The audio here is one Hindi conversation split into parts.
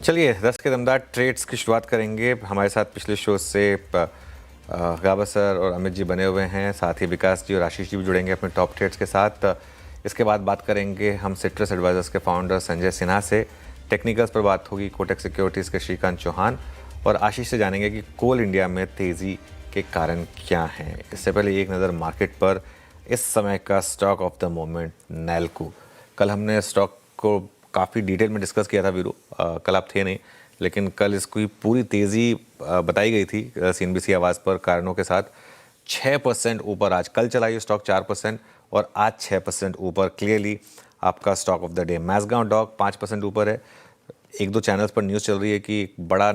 चलिए 10 के दमदार ट्रेड्स की शुरुआत करेंगे। हमारे साथ पिछले शो से गाबा सर और अमित जी बने हुए हैं, साथ ही विकास जी और आशीष जी भी जुड़ेंगे अपने टॉप ट्रेड्स के साथ। इसके बाद बात करेंगे हम सिट्रस एडवाइजर्स के फाउंडर संजय सिन्हा से। टेक्निकल्स पर बात होगी कोटक सिक्योरिटीज़ के श्रीकांत चौहान, और आशीष से जानेंगे कि कोल इंडिया में तेज़ी के कारण क्या हैं। इससे पहले एक नज़र मार्केट पर। इस समय का stock of the moment NALCO. कल हमने स्टॉक को काफ़ी डिटेल में डिस्कस किया था वीरू, कल आप थे नहीं, लेकिन कल इसकी पूरी तेज़ी बताई गई थी CNBC आवाज़ पर कारणों के साथ। 6% ऊपर आज, कल चला ये स्टॉक 4% और आज 6% ऊपर। क्लियरली आपका stock of the day. Mazagon dock 5% ऊपर है। एक दो चैनल्स पर न्यूज़ चल रही है कि एक बड़ा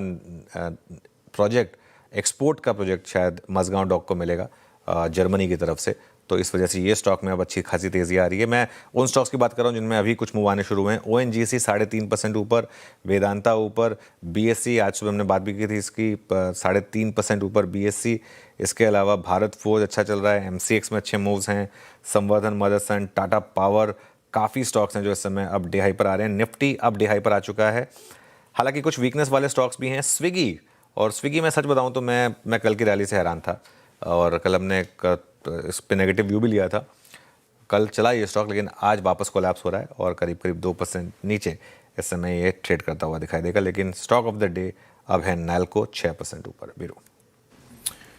प्रोजेक्ट, एक्सपोर्ट का प्रोजेक्ट शायद मसगांव डॉक को मिलेगा जर्मनी की तरफ से, तो इस वजह से ये स्टॉक में अब अच्छी खासी तेज़ी आ रही है। मैं उन स्टॉक्स की बात कर रहा हूँ जिनमें अभी कुछ मूव आने शुरू हुए हैं। ONGC 3.5% ऊपर, वेदांता ऊपर, BSE आज सुबह हमने बात भी की थी इसकी, 3.5% ऊपर BSE। इसके अलावा भारत फोर्ज अच्छा चल रहा है, MCX में अच्छे मूव्स हैं, संवर्धन, मदरसन, टाटा पावर, काफ़ी स्टॉक्स हैं जो इस समय अब डे हाई पर आ रहे हैं। निफ्टी अब डे हाई पर आ चुका है। हालांकि कुछ वीकनेस वाले स्टॉक्स भी हैं। स्विगी, और स्विगी में सच बताऊं तो मैं कल की रैली से हैरान था, और कल हमने इस पे नेगेटिव व्यू भी लिया था। कल चला ये स्टॉक, लेकिन आज वापस कोलैप्स हो रहा है और करीब करीब 2% नीचे इस समय ये ट्रेड करता हुआ दिखाई देगा। लेकिन स्टॉक ऑफ द डे अब है नैल्को 6% ऊपर। बीरू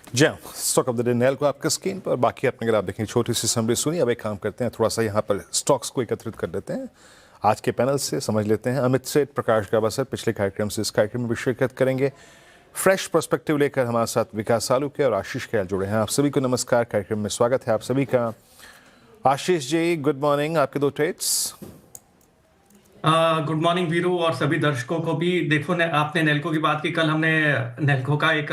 जी हाँ, stock of the day NALCO आपके स्क्रीन पर। बाकी आपने अगर आप देखें छोटी सी समरी सुनी। अब एक काम करते हैं, थोड़ा सा यहाँ पर स्टॉक्स को एकत्रित कर लेते हैं। आज के पैनल से समझ लेते हैं। अमित सेठ, प्रकाश गाबा सर पिछले कार्यक्रम से इस कार्यक्रम में भी शिरकत करेंगे। फ्रेश पर्सपेक्टिव लेकर हमारे साथ विकास सालुके और आशीष ख्याल जुड़े हैं। आप सभी को नमस्कार, कार्यक्रम में स्वागत है आप सभी का। आशीष जी गुड मॉर्निंग, आपके दो ट्रेड्स। गुड मॉर्निंग वीरू और सभी दर्शकों को भी। देखो आपने नेल्को की बात की, कल हमने नेल्को का एक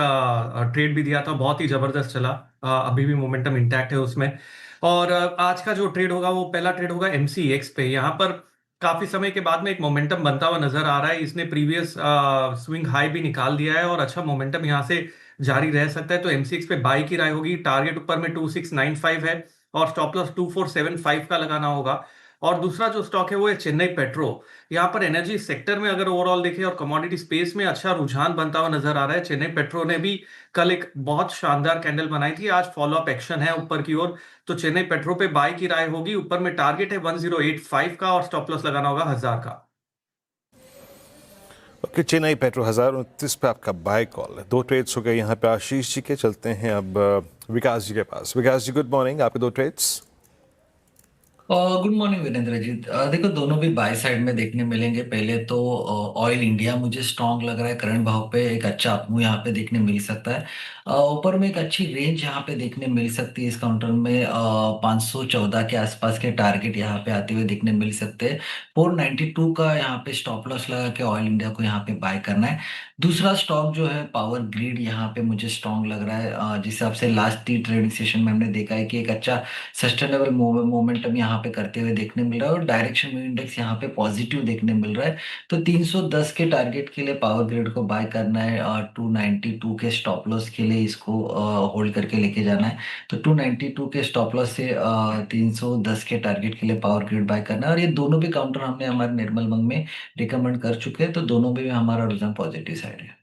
ट्रेड भी दिया था, बहुत ही जबरदस्त चला। अभी भी मोमेंटम इंटैक्ट है उसमें। और आज का जो ट्रेड होगा वो पहला ट्रेड होगा MCX पे। यहाँ पर काफी समय के बाद में एक मोमेंटम बनता हुआ नजर आ रहा है। इसने प्रीवियस स्विंग हाई भी निकाल दिया है और अच्छा मोमेंटम यहाँ से जारी रह सकता है। तो MCX पे बाई की राय होगी। टारगेट ऊपर में 2695 है और स्टॉप लॉस 2475 का लगाना होगा। और दूसरा जो स्टॉक है वो है चेन्नई पेट्रो। यहाँ पर एनर्जी सेक्टर में अगर ओवरऑल देखें और कमोडिटी स्पेस में अच्छा रुझान बनता हुआ नजर आ रहा है। चेन्नई पेट्रो ने भी कल एक बहुत शानदार कैंडल बनाई थी, आज फॉलो अप एक्शन है ऊपर की ओर। तो चेन्नई पेट्रो पे बाय की राय होगी। ऊपर में टारगेट है 1085 का और स्टॉप लॉस लगाना होगा 1000 का। ओके, चेन्नई पेट्रो 1029 पे आपका बाय कॉल है। दो ट्रेड्स हो गए यहाँ पे आशीष जी के। चलते हैं अब विकास जी के पास। विकास जी गुड मॉर्निंग, आपके दो ट्रेड्स। गुड मॉर्निंग वीरेंद्र जी। देखो दोनों भी बाय साइड में देखने मिलेंगे। पहले तो ऑयल इंडिया मुझे स्ट्रांग लग रहा है। करंट भाव पे एक अच्छा अपमूव यहाँ पे देखने मिल सकता है। ऊपर में एक अच्छी रेंज यहाँ पे देखने मिल सकती है। इस काउंटर में 514 के आसपास के टारगेट यहाँ पे आते हुए देखने मिल सकते हैं। 492 का यहाँ पे स्टॉप लॉस लगा के ऑयल इंडिया को यहाँ पे बाय करना है। दूसरा स्टॉक जो है पावर ग्रिड, यहाँ पे मुझे स्ट्रांग लग रहा है। जिस हिसाब से लास्ट 3 ट्रेडिंग सेशन में हमने देखा है कि एक अच्छा सस्टेनेबल मोमेंटम यहाँ पे करते हुए देखने मिल रहा है और डायरेक्शन में इंडेक्स यहाँ पे पॉजिटिव देखने मिल रहा है। तो 310 के टारगेट के लिए पावर ग्रिड को बाय करना है और 292 के स्टॉप लॉस के लिए इसको होल्ड करके लेके जाना है। तो 292 के स्टॉप लॉस से 310 के टारगेट के लिए पावर ग्रिड बाय करना है। और ये दोनों भी काउंटर हमने हमारे निर्मल मंग में रिकमेंड कर चुके हैं, तो दोनों में हमारा रुझान पॉजिटिव साइड है।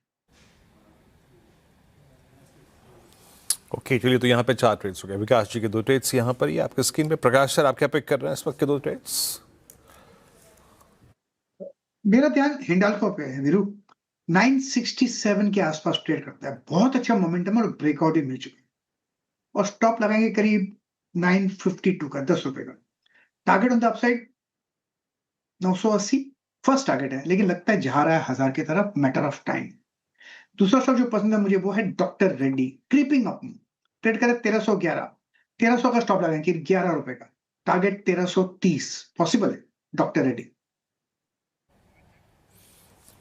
ओके चलिए, तो यहाँ पे 4 ट्रेड्स हो गए। विकास जी के 2 ट्रेड्स यहाँ पर, ये आपके स्क्रीन पे। प्रकाश सर, आप क्या पिक कर रहे हैं इस वक्त के 2 ट्रेड्स? मेरा ध्यान हिंडाल्को पे है वीरू। 967 के आसपास ट्रेड करता है, बहुत अच्छा मोमेंटम और ब्रेकआउट भी मिल चुका है। और स्टॉप लगाएंगे करीब 952 का, 10 रुपए का। Target on the upside 980 first target है, लेकिन लगता है जा रहा है 1000 की तरफ, मैटर ऑफ टाइम। दूसरा स्टॉक जो पसंद है मुझे वो है doctor Reddy. Creeping up, trade करे 1311 का स्टॉप लगाएंगे 11 रुपए का। टारगेट 1330 पॉसिबल है doctor Reddy.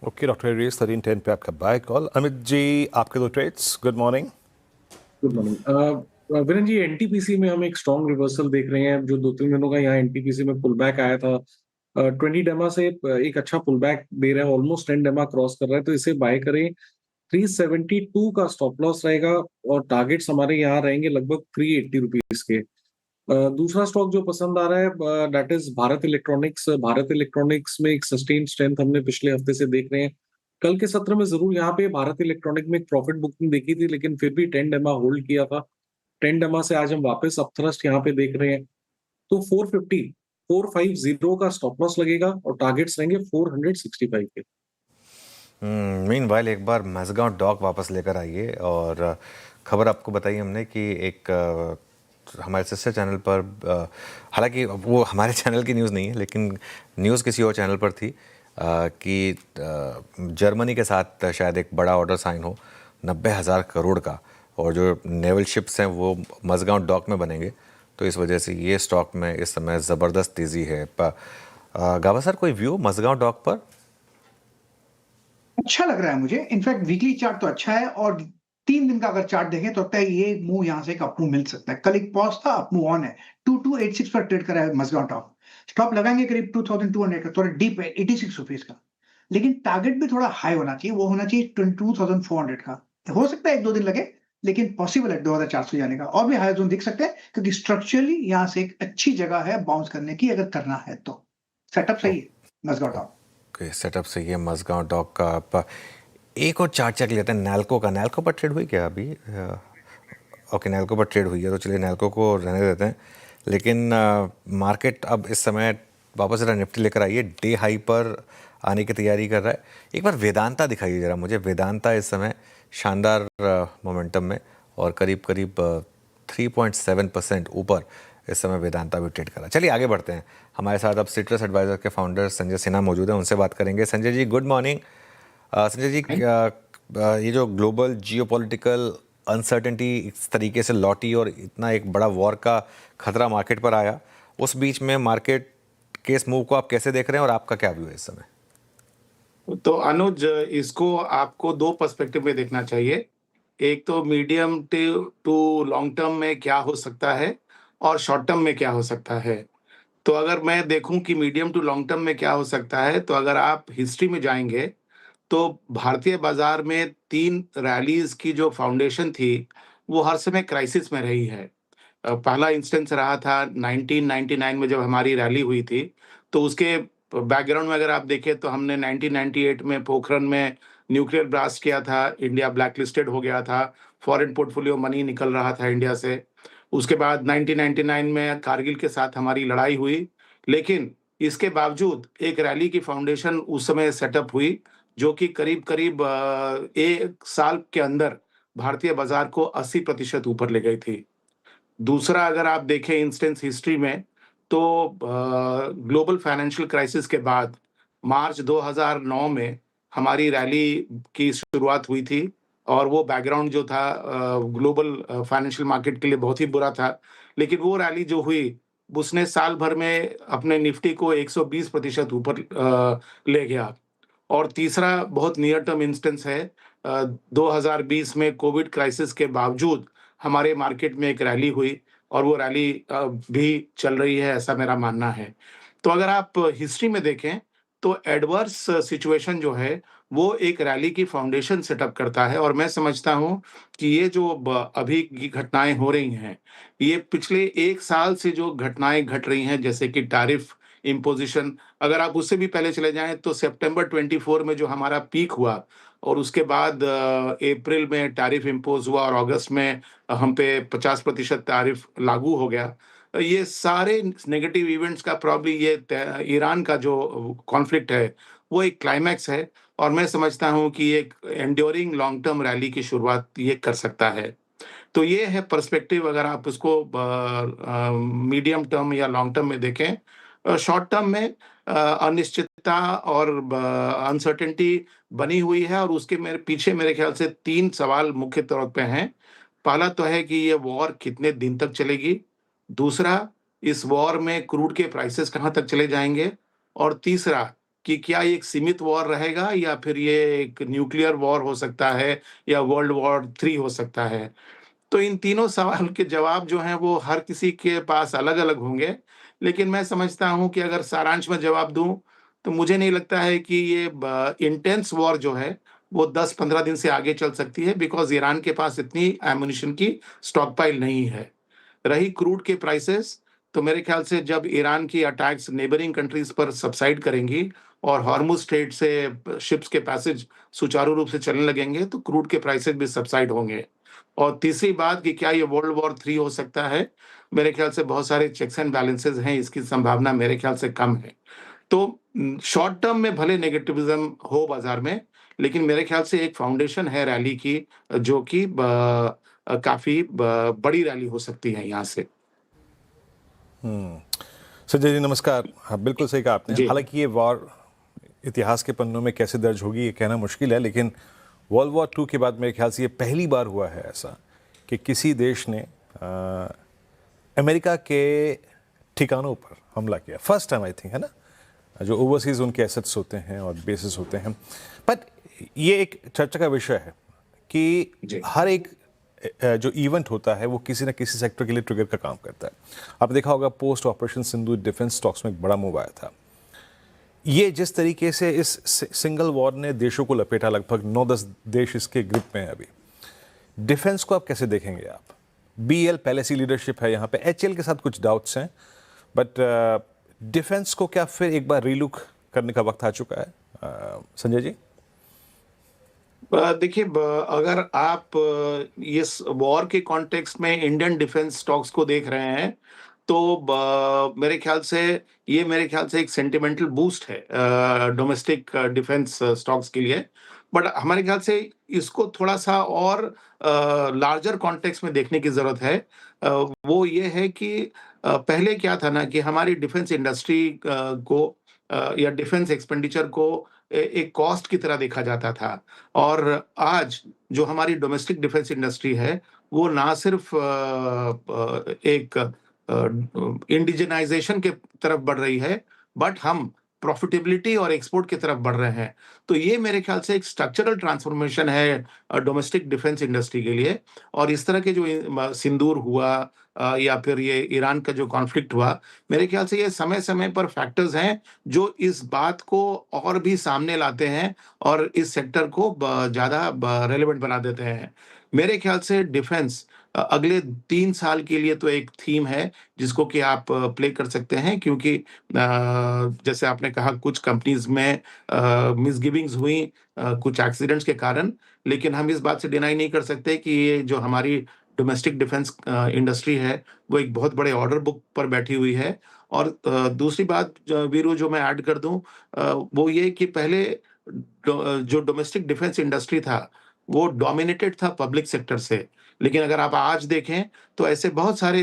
Okay, doctor Reddy 1310 पे आपका बाय कॉल। अमित जी आपके 2 trades, good morning. Good morning Virendra ji. NTPC में हम एक स्ट्रॉन्ग रिवर्सल देख रहे हैं। जो 2-3 दिनों का यहाँ एनटीपीसी में पुल बैक आया था, 20 डेमा से एक अच्छा पुल बैक दे रहा है, ऑलमोस्ट 10 डेमा क्रॉस कर रहा है, तो इसे बाय करें। 372 का स्टॉप लॉस रहेगा और टारगेट्स हमारे यहाँ रहेंगे लगभग 380 रुपीज के। दूसरा स्टॉक जो पसंद आ रहा है that is Bharat electronics. Bharat electronics में एक सस्टेन स्ट्रेंथ हमने पिछले हफ्ते से देख रहे हैं। कल के सत्र में जरूर यहाँ पे भारत इलेक्ट्रॉनिक में एक प्रॉफिट बुकिंग देखी थी, लेकिन फिर भी 10 डेमा होल्ड किया था। 10 डेमा से आज हम वापस अपथ्रस्ट यहाँ पे देख रहे हैं। तो 450 का स्टॉप लॉस लगेगा और टारगेट्स रहेंगे 465 के। मीनवाइल एक बार मज़गांव डॉक वापस लेकर आइए और खबर आपको बताई हमने कि एक हमारे सिस्टर चैनल पर हालांकि वो हमारे चैनल की न्यूज़ नहीं है लेकिन न्यूज़ किसी और चैनल पर थी कि जर्मनी के साथ शायद एक बड़ा ऑर्डर साइन हो 90,000 करोड़ का और जो नेवल शिप्स हैं वो मज़गांव डॉक में बनेंगे तो इस वजह से ये स्टॉक में इस समय ज़बरदस्त तेज़ी है। गावा सर कोई व्यू मज़गांव डॉक पर? अच्छा लग रहा है मुझे। इनफैक्ट वीकली चार्ट तो अच्छा है और 3 दिन का अगर चार्ट देखें तो लगता है ये मूव यहाँ से एक अप मूव मिल सकता है। कल एक पॉज था, अप मूव ऑन है। 2286 पर ट्रेड कर रहा है मज़गांव डॉक। स्टॉप लगाएंगे करीब 2200 का, थोड़ा डीप है 86 रुपीज का, लेकिन टारगेट भी थोड़ा हाई होना चाहिए, वो होना चाहिए 22,400 का। हो सकता है 1-2 दिन लगे लेकिन पॉसिबल है 2400 जाने का। और भी हाई जोन दिख सकते हैं क्योंकि स्ट्रक्चरली यहाँ से एक अच्छी जगह है बाउंस करने की अगर करना है तो। सेटअप सही है मज़गांव डॉक। ओके, सेटअप से ये मज़गांव डॉक का आप एक और चार्ट चेक लेते हैं नैल्को का। नैल्को पर ट्रेड हुई क्या अभी? ओके, नैल्को पर ट्रेड हुई है तो चलिए नैल्को को रहने देते हैं। लेकिन मार्केट अब इस समय वापस जरा निफ्टी लेकर आइए, डे हाई पर आने की तैयारी कर रहा है। एक बार वेदांता दिखाइए जरा मुझे। वेदांता इस समय शानदार मोमेंटम में और करीब करीब 3.7% ऊपर इस समय वेदांता भी ट्रेड कर रहा है। चलिए आगे बढ़ते हैं। हमारे साथ अब सिट्रस एडवाइजर के फाउंडर संजय सिन्हा मौजूद हैं, उनसे बात करेंगे। Sanjay ji good morning. संजय जी ये जो ग्लोबल जियोपॉलिटिकल अनसर्टेनिटी इस तरीके से लौटी और इतना एक बड़ा वॉर का खतरा मार्केट पर आया, उस बीच में मार्केट के इस मूव को आप कैसे देख रहे हैं और आपका क्या व्यू है इस समय? तो अनुज, इसको आपको दो पर्सपेक्टिव में देखना चाहिए। एक तो मीडियम टू लॉन्ग टर्म में क्या हो सकता है और शॉर्ट टर्म में क्या हो सकता है। तो अगर मैं देखूं कि मीडियम टू लॉन्ग टर्म में क्या हो सकता है, तो अगर आप हिस्ट्री में जाएंगे तो भारतीय बाजार में 3 रैलीज की जो फाउंडेशन थी, वो हर समय क्राइसिस में रही है। पहला इंस्टेंस रहा था 1999 में जब हमारी रैली हुई थी, तो उसके बैकग्राउंड में अगर आप देखें तो हमने 1998 में पोखरण में न्यूक्लियर ब्लास्ट किया था, इंडिया ब्लैकलिस्टेड हो गया था, फॉरेन पोर्टफोलियो मनी निकल रहा था इंडिया से। उसके बाद 1999 में कारगिल के साथ हमारी लड़ाई हुई, लेकिन इसके बावजूद एक रैली की फाउंडेशन उस समय सेटअप हुई, जो कि करीब-करीब 1 साल के अंदर भारतीय बाजार को 80% ऊपर ले गई थी। दूसरा अगर आप देखें इंस्टेंस हिस्ट्री में तो ग्लोबल फाइनेंशियल क्राइसिस के बाद मार्च 2009 में हमारी रैली की शुरुआत हुई थी और वो बैकग्राउंड जो था ग्लोबल फाइनेंशियल मार्केट के लिए बहुत ही बुरा था। लेकिन वो रैली जो हुई, उसने साल भर में अपने निफ्टी को 120% ऊपर ले गया। और तीसरा बहुत नियर टर्म इंस्टेंस है 2020 में कोविड क्राइसिस के बावजूद हमारे मार्केट में एक रैली हुई और वो रैली भी चल रही है, ऐसा मेरा मानना है। तो अगर आप हिस्ट्री में देखें तो एडवर्स सिचुएशन जो है वो एक रैली की फाउंडेशन सेटअप करता है और मैं समझता हूँ कि ये जो अभी की घटनाएं हो रही हैं, ये पिछले 1 साल से जो घटनाएं घट रही हैं, जैसे कि टैरिफ इम्पोजिशन, अगर आप उससे भी पहले चले जाएँ तो सितंबर 24 में जो हमारा पीक हुआ और उसके बाद अप्रैल में टैरिफ इम्पोज़ हुआ और अगस्त में हम पे 50% टैरिफ लागू हो गया। ये सारे नेगेटिव इवेंट्स का प्रॉब्ली ये ईरान का जो कॉन्फ्लिक्ट है, वो एक क्लाइमैक्स है और मैं समझता हूँ कि एक एंड्यूरिंग लॉन्ग टर्म रैली की शुरुआत ये कर सकता है। तो ये है पर्सपेक्टिव अगर आप उसको मीडियम टर्म या लॉन्ग टर्म में देखें। शॉर्ट टर्म में अनिश्चितता और अनसर्टेनिटी बनी हुई है और उसके मेरे पीछे मेरे ख्याल से 3 सवाल मुख्य तौर पे हैं। पहला तो है कि ये वॉर कितने दिन तक चलेगी? दूसरा, इस वॉर में क्रूड के प्राइसेस कहाँ तक चले जाएँगे? और तीसरा, कि क्या ये एक सीमित वॉर रहेगा या फिर ये एक न्यूक्लियर वॉर हो सकता है या वर्ल्ड वॉर 3 हो सकता है? तो इन तीनों सवाल के जवाब जो हैं वो हर किसी के पास अलग-अलग होंगे, लेकिन मैं समझता हूँ कि अगर सारांश में जवाब दूँ, तो मुझे नहीं लगता है कि ये इंटेंस वॉर जो है, वो 10-15 दिन से आगे चल सकती है बिकॉज़ ईरान के पास इतनी एम्यूनिशन की स्टॉकपाइल नहीं है। रही क्रूड के प्राइसेस, तो मेरे ख्याल से जब ईरान की अटैक्स नेबरिंग कंट्रीज़ पर सबसाइड करेंगी और हॉर्मुज स्ट्रेट से शिप्स के पैसेज सुचारू रूप से चलने लगेंगे तो क्रूड के प्राइसेस भी सबसाइड होंगे। और तीसरी बात कि क्या ये वर्ल्ड वॉर 3 हो सकता है? मेरे ख्याल से बहुत सारे चेक्स एंड बैलेंसेस हैं, इसकी संभावना मेरे ख्याल से कम है। तो शॉर्ट टर्म में भले नेगेटिविज्म हो बाजार में, लेकिन मेरे ख्याल से एक फाउंडेशन है रैली की, जो कि काफी बड़ी रैली हो सकती है यहाँ से। संजय जी नमस्कार। हाँ बिल्कुल सही कहा आपने। जी। हालांकि ये वॉर इतिहास के पन्नों में कैसे दर्ज होगी ये कहना मुश्किल है, लेकिन वर्ल्ड वॉर 2 के बाद मेरे ख्याल से ये पहली बार हुआ है ऐसा कि किसी देश ने अमेरिका के ठिकानों पर हमला किया। फर्स्ट टाइम आई थिंक, है ना, जो ओवरसीज उनके एसेट्स होते हैं और बेसिस होते हैं। बट ये एक चर्चा का विषय है कि जी। हर एक जो इवेंट होता है वो किसी ना किसी सेक्टर के लिए ट्रिगर का काम करता है। आपने देखा होगा पोस्ट ऑपरेशन सिंदूर डिफेंस स्टॉक्स में एक बड़ा मूव आया था। ये जिस तरीके से इस सिंगल वॉर ने देशों को लपेटा, लगभग 9-10 देश इसके ग्रिप में है अभी। डिफेंस को आप कैसे देखेंगे आप? बीएल पहले से लीडरशिप है यहाँ पे, एचएल के साथ कुछ डाउट्स हैं, बट डिफेंस को क्या फिर एक बार रीलुक करने का वक्त आ चुका है? संजय जी। देखिए, अगर आप इस वॉर के कॉन्टेक्स्ट में इंडियन डिफेंस स्टॉक्स को देख रहे हैं तो मेरे ख्याल से एक सेंटिमेंटल बूस्ट है डोमेस्टिक डिफेंस स्टॉक्स के लिए। बट हमारे ख्याल से इसको थोड़ा सा और लार्जर कॉन्टेक्स्ट में देखने की जरूरत है। वो ये है कि पहले क्या था ना कि हमारी डिफेंस इंडस्ट्री को या डिफेंस एक्सपेंडिचर को एक कॉस्ट की तरह देखा जाता था। और आज जो हमारी डोमेस्टिक डिफेंस इंडस्ट्री है वो ना सिर्फ एक इंडिजिनाइजेशन के तरफ बढ़ रही है, बट हम प्रॉफिटेबिलिटी और एक्सपोर्ट की तरफ बढ़ रहे हैं। तो ये मेरे ख्याल से एक स्ट्रक्चरल ट्रांसफॉर्मेशन है डोमेस्टिक डिफेंस इंडस्ट्री के लिए। और इस तरह के जो सिंदूर हुआ या फिर ये ईरान का जो कॉन्फ्लिक्ट हुआ, मेरे ख्याल से ये समय-समय पर फैक्टर्स हैं जो इस बात को और भी सामने लाते हैं और इस सेक्टर को ज़्यादा रेलेवेंट बना देते हैं। मेरे ख्याल से डिफेंस अगले 3 साल के लिए तो एक थीम है जिसको कि आप प्ले कर सकते हैं, क्योंकि जैसे आपने कहा कुछ कंपनीज में मिसगिविंग्स हुई कुछ एक्सीडेंट्स के कारण, लेकिन हम इस बात से डिनाई नहीं कर सकते कि ये जो हमारी डोमेस्टिक डिफेंस इंडस्ट्री है वो एक बहुत बड़े ऑर्डर बुक पर बैठी हुई है। और दूसरी बात वीरू जो मैं ऐड कर दूं, वो ये कि पहले जो डोमेस्टिक डिफेंस इंडस्ट्री था वो डोमिनेटेड था पब्लिक सेक्टर से, लेकिन अगर आप आज देखें तो ऐसे बहुत सारे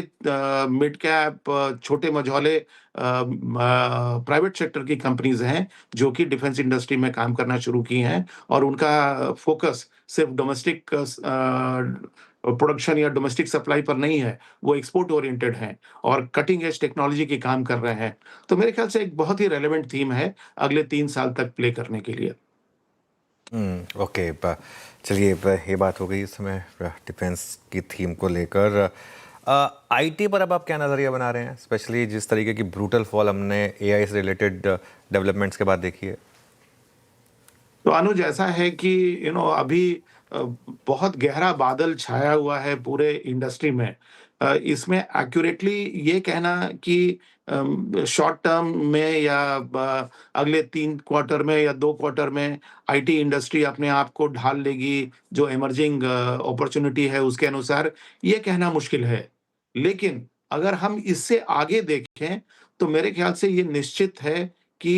मिड कैप छोटे मझौले प्राइवेट सेक्टर की कंपनीज हैं जो कि डिफेंस इंडस्ट्री में काम करना शुरू की हैं और उनका फोकस सिर्फ डोमेस्टिक प्रोडक्शन या डोमेस्टिक सप्लाई पर नहीं है, वो एक्सपोर्ट ओरिएंटेड हैं और कटिंग एज टेक्नोलॉजी की काम कर रहे हैं। तो मेरे ख्याल से एक बहुत ही रेलेवेंट थीम है अगले 3 साल तक प्ले करने के लिए। ओके, चलिए ये बात हो गई इस समय डिफेंस की थीम को लेकर। आईटी पर अब आप क्या नज़रिया बना रहे हैं, स्पेशली जिस तरीके की ब्रूटल फॉल हमने एआई से रिलेटेड डेवलपमेंट्स के बाद देखी है? तो अनुज, ऐसा है कि अभी बहुत गहरा बादल छाया हुआ है पूरे इंडस्ट्री में। इसमें एक्यूरेटली ये कहना कि शॉर्ट टर्म में या अगले 3 क्वार्टर में या 2 क्वार्टर में आईटी इंडस्ट्री अपने आप को ढाल लेगी जो इमर्जिंग अपॉर्चुनिटी है उसके अनुसार, ये कहना मुश्किल है। लेकिन अगर हम इससे आगे देखें तो मेरे ख्याल से ये निश्चित है कि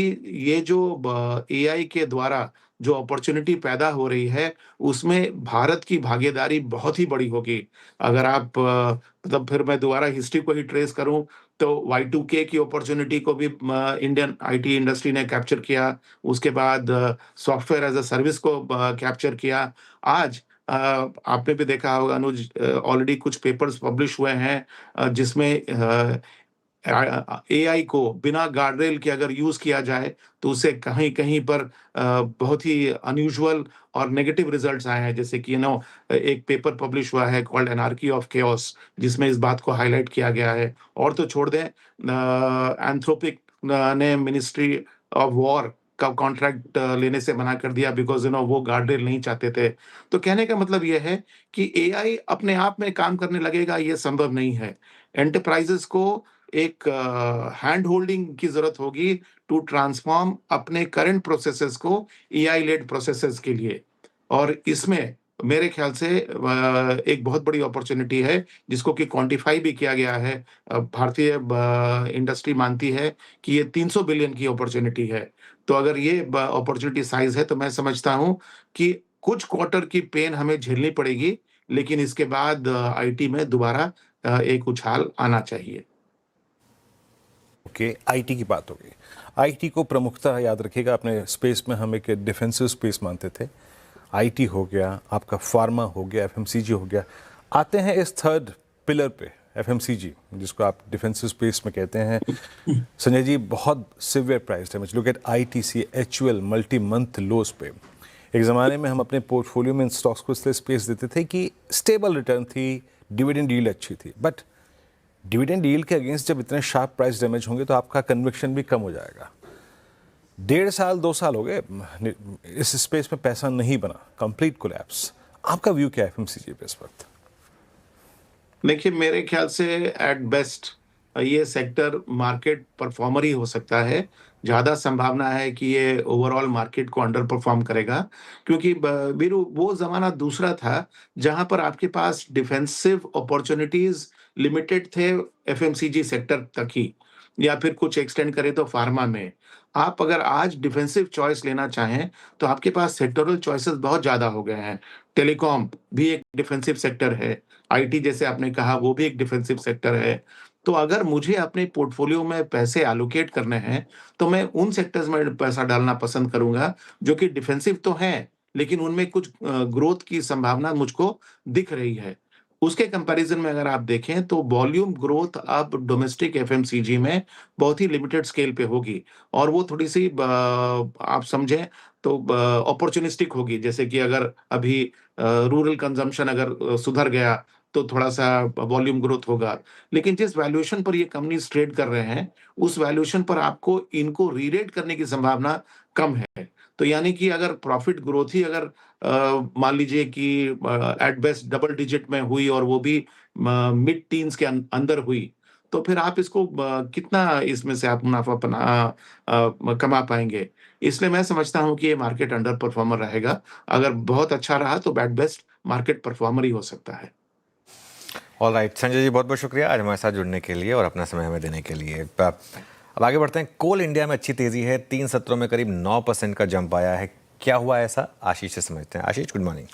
ये जो एआई के द्वारा जो अपॉर्चुनिटी पैदा हो रही है उसमें भारत की भागीदारी बहुत ही बड़ी होगी। अगर आप मतलब फिर मैं दोबारा हिस्ट्री को ही ट्रेस करूं तो Y2K की अपॉर्चुनिटी को भी इंडियन आईटी इंडस्ट्री ने कैप्चर किया। उसके बाद सॉफ्टवेयर एज अ सर्विस को कैप्चर किया। आज आपने भी देखा होगा अनुज, ऑलरेडी कुछ पेपर्स पब्लिश हुए हैं जिसमें एआई को बिना गार्डरेल के अगर यूज किया जाए तो उससे कहीं कहीं पर बहुत ही अनयूजुअल और नेगेटिव रिजल्ट्स आए हैं। जैसे कि एक पेपर पब्लिश हुआ है कॉल्ड एनार्की ऑफ केओस, जिसमें इस बात को हाईलाइट किया गया है। और तो छोड़ दें, एंथ्रोपिक ने मिनिस्ट्री ऑफ वॉर का कॉन्ट्रैक्ट लेने से मना कर दिया बिकॉज वो गार्डरेल नहीं चाहते थे। तो कहने का मतलब यह है कि एआई अपने आप में काम करने लगेगा ये संभव नहीं है। एंटरप्राइजेस को एक हैंड होल्डिंग की ज़रूरत होगी टू ट्रांसफ़ॉर्म अपने करंट प्रोसेसेस को एआई लेड प्रोसेसेस के लिए। और इसमें मेरे ख़्याल से एक बहुत बड़ी अपॉर्च्युनिटी है जिसको कि क्वांटिफ़ाई भी किया गया है। भारतीय ब इंडस्ट्री मानती है कि ये 300 बिलियन की अपॉर्च्युनिटी है। तो अगर ये अपॉर्च्युनिटी साइज़ है तो मैं समझता हूँ कि कुछ क्वार्टर की पेन हमें झेलनी पड़ेगी, लेकिन इसके बाद आईटी में दोबारा एक उछाल आना चाहिए। ओके, आईटी की बात हो गई। आईटी को प्रमुखता याद रखिएगा, अपने स्पेस में हम एक डिफेंसिव स्पेस मानते थे। आईटी हो गया, आपका फार्मा हो गया, एफएमसीजी हो गया। आते हैं इस थर्ड पिलर पे, एफएमसीजी, जिसको आप डिफेंसिव स्पेस में कहते हैं। संजय जी, बहुत severe price damage. Look at ITC, HUL, multi month loss पे। एक ज़माने में हम अपने पोर्टफोलियो में इन स्टॉक्स को इसलिए स्पेस देते थे कि स्टेबल रिटर्न थी, डिविडेंड यील्ड अच्छी थी। बट डिविडेंड यील्ड के अगेंस्ट जब इतने शार्प प्राइस डैमेज होंगे तो आपका कन्विक्शन भी कम हो जाएगा। 1.5 साल 2 साल हो गए इस स्पेस में पैसा नहीं बना, कंप्लीट कोलैप्स। आपका व्यू क्या है एफएमसीजी पे इस वक्त? देखिए, मेरे ख्याल से एट बेस्ट ये सेक्टर मार्केट परफॉर्मर ही हो सकता है। ज़्यादा संभावना है कि ये ओवरऑल मार्केट को अंडर परफॉर्म करेगा, क्योंकि वीरू वो ज़माना दूसरा था जहाँ पर आपके पास डिफेंसिव अपॉर्चुनिटीज़ लिमिटेड थे एफएमसीजी सेक्टर तक ही, या फिर कुछ एक्सटेंड करें तो फार्मा में। आप अगर आज डिफेंसिव चॉइस लेना चाहें तो आपके पास सेक्टोरल चॉइसेस बहुत ज़्यादा हो गए हैं। टेलीकॉम भी एक डिफेंसिव सेक्टर है, आईटी जैसे आपने कहा वो भी एक डिफेंसिव सेक्टर है। तो अगर मुझे अपने पोर्टफोलियो में पैसे एलोकेट करने हैं, तो मैं उन सेक्टर्स में पैसा डालना पसंद करूँगा जो कि डिफेंसिव तो हैं, लेकिन उनमें कुछ ग्रोथ की संभावना मुझको दिख रही है। उसके कंपैरिज़न में अगर आप देखें तो वॉल्यूम ग्रोथ अब डोमेस्टिक एफएमसीजी में बहुत ही लिमिटेड स्केल पे होगी, और वो थोड़ी-सी आप समझें तो अपॉर्चुनिस्टिक होगी। जैसे कि अगर अभी रूरल कंजम्पशन अगर सुधर गया तो थोड़ा-सा वॉल्यूम ग्रोथ होगा। लेकिन जिस वैल्यूएशन पर ये कंपनीज़ ट्रेड कर रहे हैं, उस वैल्यूएशन पर आपको इनको री-रेट करने की संभावना कम है। तो यानी कि अगर प्रॉफिट ग्रोथ ही अगर मान लीजिए कि एट बेस्ट डबल डिजिट में हुई और वो भी मिड टीन्स के अंदर हुई, तो फिर आप इसको कितना इसमें से आप मुनाफ़ा कमा पाएँगे। इसलिए मैं समझता हूँ कि ये मार्केट अंडर परफॉर्मर रहेगा। अगर बहुत अच्छा रहा तो एट बेस्ट मार्केट परफॉर्मर ही हो सकता है। ऑल राइट, संजय जी बहुत बहुत शुक्रिया आज हमारे साथ जुड़ने के लिए और अपना समय हमें देने के लिए। अब आगे बढ़ते हैं। कोल इंडिया में अच्छी तेजी है, 3 सत्रों में करीब 9% का जंप आया है। क्या हुआ ऐसा, आशीष से समझते हैं। आशीष, गुड मॉर्निंग।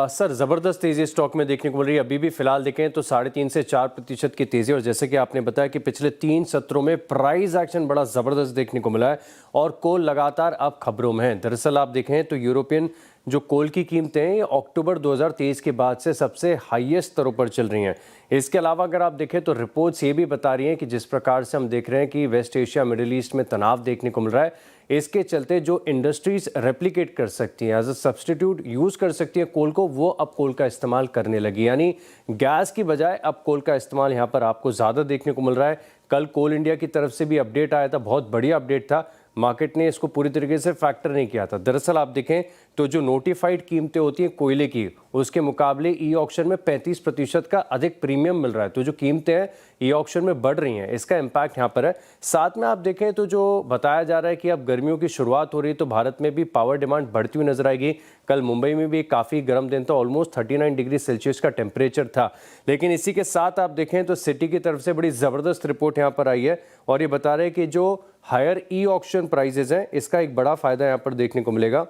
सर ज़बरदस्त तेज़ी स्टॉक में देखने को मिल रही है। अभी भी फिलहाल देखें तो 3.5 से 4% की तेज़ी, और जैसे कि आपने बताया कि पिछले 3 सत्रों में प्राइस एक्शन बड़ा ज़बरदस्त देखने को मिला है और कोल लगातार अब खबरों में है। दरअसल आप देखें तो यूरोपियन जो कोल की कीमतें हैं ये अक्टूबर 2023 के बाद से सबसे हाईएस्ट स्तरों पर चल रही हैं। इसके अलावा अगर आप देखें तो रिपोर्ट्स ये भी बता रही हैं कि जिस प्रकार से हम देख रहे हैं कि वेस्ट एशिया, मिडिल ईस्ट में तनाव देखने को मिल रहा है, इसके चलते जो इंडस्ट्रीज रेप्लिकेट कर सकती हैं, एज अ सब्सटीट्यूट यूज़ कर सकती है कोल को, वो अब कोल का इस्तेमाल करने लगी। यानी गैस की बजाय अब कोल का इस्तेमाल यहाँ पर आपको ज़्यादा देखने को मिल रहा है। कल कोल इंडिया की तरफ से भी अपडेट आया था, बहुत बढ़िया अपडेट था। मार्केट ने इसको पूरी तरीके से फैक्टर नहीं किया था। दरअसल आप देखें तो जो नोटिफाइड कीमतें होती हैं कोयले की, उसके मुकाबले ई ऑक्शन में 35% का अधिक प्रीमियम मिल रहा है। तो जो कीमतें हैं ई ऑक्शन में बढ़ रही हैं, इसका इम्पैक्ट यहाँ पर है। साथ में आप देखें तो जो बताया जा रहा है कि अब गर्मियों की शुरुआत हो रही है तो भारत में भी पावर डिमांड बढ़ती हुई नजर आएगी। कल मुंबई में भी काफ़ी गर्म दिन था, ऑलमोस्ट 39 डिग्री सेल्सियस का टेम्परेचर था। लेकिन इसी के साथ आप देखें तो सिटी की तरफ से बड़ी ज़बरदस्त रिपोर्ट यहाँ पर आई है और ये बता रहे हैं कि जो हायर ई ऑक्शन प्राइजेज हैं, इसका एक बड़ा फायदा यहाँ पर देखने को मिलेगा।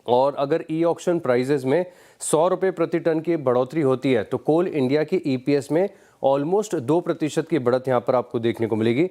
और अगर ई ऑक्शन प्राइजेज में 100 रुपये प्रति टन की बढ़ोतरी होती है तो कोल इंडिया की ईपीएस में ऑलमोस्ट 2% की बढ़त यहाँ पर आपको देखने को मिलेगी।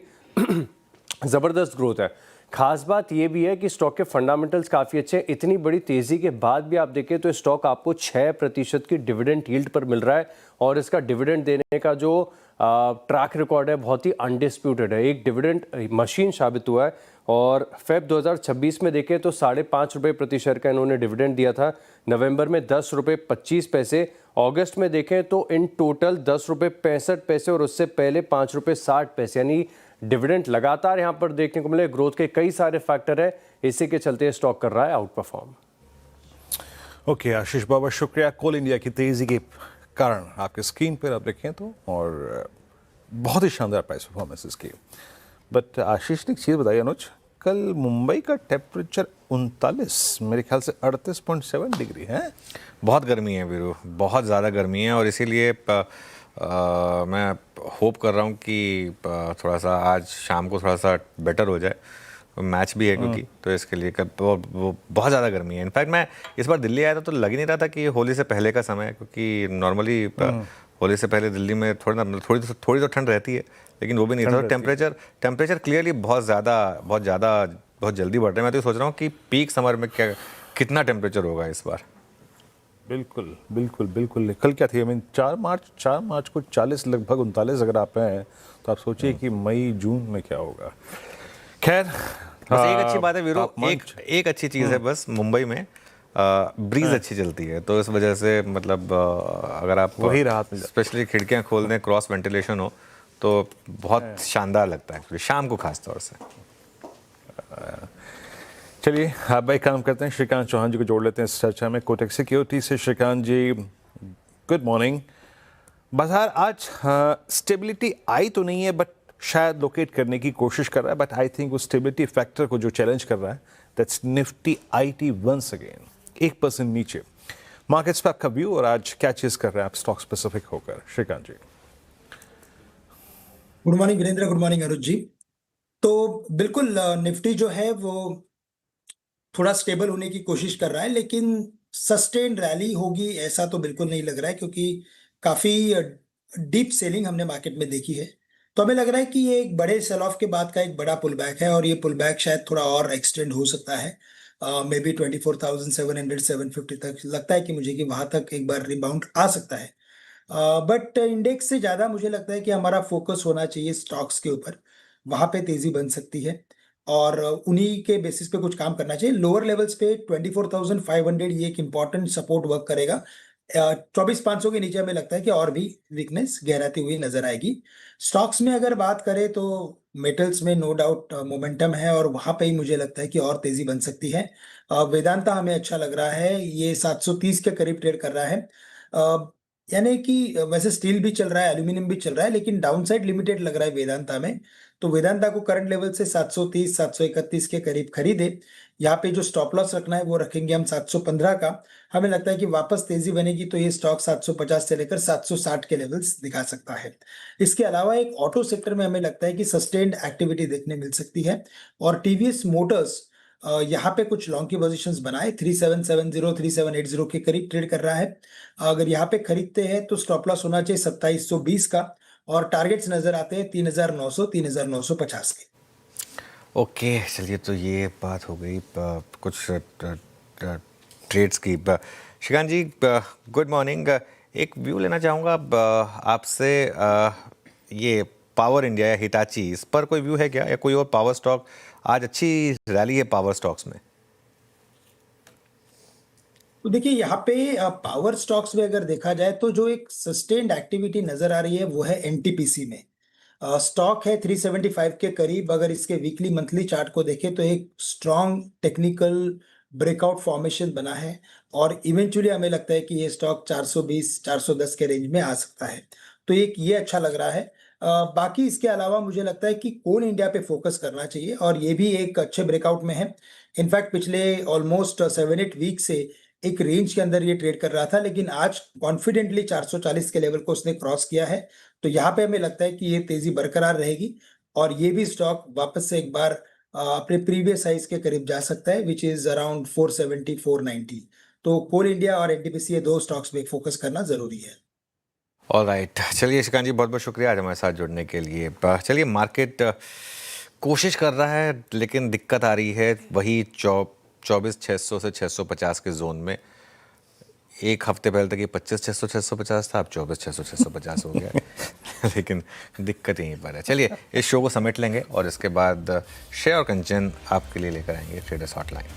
ज़बरदस्त ग्रोथ है। खास बात यह भी है कि स्टॉक के फंडामेंटल्स काफ़ी अच्छे हैं। इतनी बड़ी तेज़ी के बाद भी आप देखें तो स्टॉक आपको 6% की डिविडेंड यील्ड पर मिल रहा है और इसका डिविडेंड देने का जो ट्रैक रिकॉर्ड है बहुत ही अनडिस्प्यूटेड है। एक डिविडेंड मशीन साबित हुआ है और फेब 2026 में देखें तो 5.5 रुपये प्रति शेयर का इन्होंने डिविडेंड दिया था। नवंबर में 10 रुपये 25 पैसे, अगस्त में देखें तो इन टोटल 10 रुपये 65 पैसे और उससे पहले 5 रुपये 60 पैसे, यानी डिविडेंड लगातार यहाँ पर देखने को मिले। ग्रोथ के कई सारे फैक्टर है, इसी के चलते स्टॉक कर रहा है आउट परफॉर्म। ओके आशीष बाबा, शुक्रिया। कोल इंडिया की तेज़ी के कारण आपके स्क्रीन पर आप देखें तो, और बहुत ही शानदार प्राइस परफॉर्मेंसेस की। बट आशीष ने एक चीज़ बताई अनुज, कल मुंबई का टेम्परेचर 39, मेरे ख्याल से 38.7 डिग्री है। बहुत गर्मी है वीरू, बहुत ज़्यादा गर्मी है, और इसीलिए मैं होप कर रहा हूँ कि थोड़ा सा आज शाम को थोड़ा सा बेटर हो जाए। मैच भी है क्योंकि, तो इसके लिए वो बहुत ज़्यादा गर्मी है। इनफैक्ट मैं इस बार दिल्ली आया था तो लग ही नहीं रहा था कि होली से पहले का समय है, क्योंकि नॉर्मली होली से पहले दिल्ली में थोड़ी तो ठंड रहती है, लेकिन वो भी नहीं था। टेम्परेचर क्लियरली बहुत जल्दी बढ़ रहा है। मैं तो सोच रहा हूँ कि पीक समर में कितना टेम्परेचर होगा इस बार। बिल्कुल बिल्कुल बिल्कुल। कल क्या थी, आई मीन 4 मार्च को 40, लगभग 39 अगर आप हैं तो आप सोचिए कि मई जून में क्या होगा। खैर, बस एक अच्छी बात है वीरू, एक अच्छी चीज़ है बस मुंबई में, ब्रीज अच्छी चलती है, तो इस वजह से मतलब अगर आप वही राहत स्पेशली खिड़कियां खोल दें, क्रॉस वेंटिलेशन हो, तो बहुत शानदार लगता है शाम को खास तौर से। चलिए आप भाई काम करते हैं, श्रीकांत चौहान जी को जोड़ लेते हैं इस चर्चा में कोटक सिक्योरिटी से। Shrikant ji good morning. बाजार आज स्टेबिलिटी आई तो नहीं है, बट शायद लोकेट करने की कोशिश कर रहा है, बट आई थिंक उस स्टेबिलिटी फैक्टर को जो चैलेंज कर रहा है that's Nifty IT once again 1% नीचे। मार्केट्स पे आपका व्यू और आज क्या चीज कर रहे हैं आप स्टॉक स्पेसिफिक होकर, Shrikant ji? Good morning Virendra, good morning Anuj ji. तो बिल्कुल निफ्टी जो है वो थोड़ा स्टेबल होने की कोशिश कर रहा है, लेकिन सस्टेन रैली होगी ऐसा तो बिल्कुल नहीं लग रहा है, क्योंकि काफी डीप सेलिंग हमने मार्केट में देखी है। तो हमें लग रहा है कि ये एक बड़े सेल ऑफ के बाद का एक बड़ा पुल बैक है, और ये पुल बैक शायद थोड़ा और एक्सटेंड हो सकता है, मे बी 24,700 750 तक। लगता है कि मुझे कि वहां तक एक बार रिबाउंड आ सकता है। बट इंडेक्स से ज़्यादा मुझे लगता है कि हमारा फोकस होना चाहिए स्टॉक्स के ऊपर, वहाँ पे तेज़ी बन सकती है और उन्हीं के बेसिस पे कुछ काम करना चाहिए। लोअर लेवल्स पे 24,500 ये एक इम्पॉर्टेंट सपोर्ट वर्क करेगा। 24,500 के नीचे हमें लगता है कि और भी वीकनेस गहराती हुई नजर आएगी। स्टॉक्स में अगर बात करें तो मेटल्स में नो डाउट मोमेंटम है, और वहाँ पे ही मुझे लगता है कि और तेज़ी बन सकती है। वेदांता हमें अच्छा लग रहा है, ये 730 के करीब ट्रेड कर रहा है। यानी कि वैसे स्टील भी चल रहा है, एल्यूमिनियम भी चल रहा है, लेकिन डाउनसाइड लिमिटेड लग रहा है वेदांता में। तो वेदांता को करंट लेवल से 730 731 के करीब खरीदे। यहाँ पे जो स्टॉप लॉस रखना है वो रखेंगे हम 715 का। हमें लगता है कि वापस तेजी बनेगी तो ये स्टॉक 750 से लेकर 760 के लेवल्स दिखा सकता है। इसके अलावा एक ऑटो सेक्टर में हमें लगता है कि सस्टेन्ड एक्टिविटी देखने मिल सकती है, और टीवीएस मोटर्स यहाँ पे कुछ लॉन्ग की पोजीशंस बनाए 3770 3780 के करीब ट्रेड कर रहा है। अगर यहाँ पे खरीदते हैं तो स्टॉप लॉस होना चाहिए 2720 का, और टारगेट्स नजर आते हैं 3900 3950 के। ओके, चलिए, तो ये बात हो गई कुछ ट्रेड्स की। Shrikant ji good morning. एक व्यू लेना चाहूँगा आपसे, ये पावर इंडिया या हिटाची, इस पर कोई व्यू है क्या, या कोई और पावर स्टॉक? आज अच्छी रैली है पावर स्टॉक्स में। तो देखिए यहाँ पे पावर स्टॉक्स में अगर देखा जाए तो जो एक सस्टेन्ड एक्टिविटी नजर आ रही है वो है एनटीपीसी में। स्टॉक है 375 के करीब। अगर इसके वीकली मंथली चार्ट को देखें तो एक स्ट्रॉन्ग टेक्निकल ब्रेकआउट फॉर्मेशन बना है, और इवेंचुअली हमें लगता है कि ये स्टॉक 420 410 के रेंज में आ सकता है। तो एक ये अच्छा लग रहा है। बाकी इसके अलावा मुझे लगता है कि कोल इंडिया पे फोकस करना चाहिए, और ये भी एक अच्छे ब्रेकआउट में है। इनफैक्ट पिछले ऑलमोस्ट 7-8 वीक से एक रेंज के अंदर ये ट्रेड कर रहा था, लेकिन आज कॉन्फिडेंटली 440 के लेवल को उसने क्रॉस किया है। तो यहाँ पे हमें लगता है कि ये तेजी बरकरार रहेगी, और ये भी स्टॉक वापस से एक बार अपने प्रीवियस साइज के करीब जा सकता है, विच इज अराउंड 470 490। तो कोल इंडिया और एनटीपीसी, ये दो स्टॉक्स पे फोकस करना जरूरी है। ऑलराइट, चलिए श्रीकांत जी बहुत बहुत शुक्रिया आज हमारे साथ जुड़ने के लिए। चलिए, मार्केट कोशिश कर रहा है, लेकिन दिक्कत आ रही है वही 24,600 से 650 के जोन में। एक हफ्ते पहले तक ये 25,600 650 था, अब 24,600 650 हो गया लेकिन दिक्कत यहीं पर है। चलिए, इस शो को समेट लेंगे और इसके बाद श्रेया और कंचन आपके लिए लेकर आएंगे ट्रेडर्स हॉटलाइन।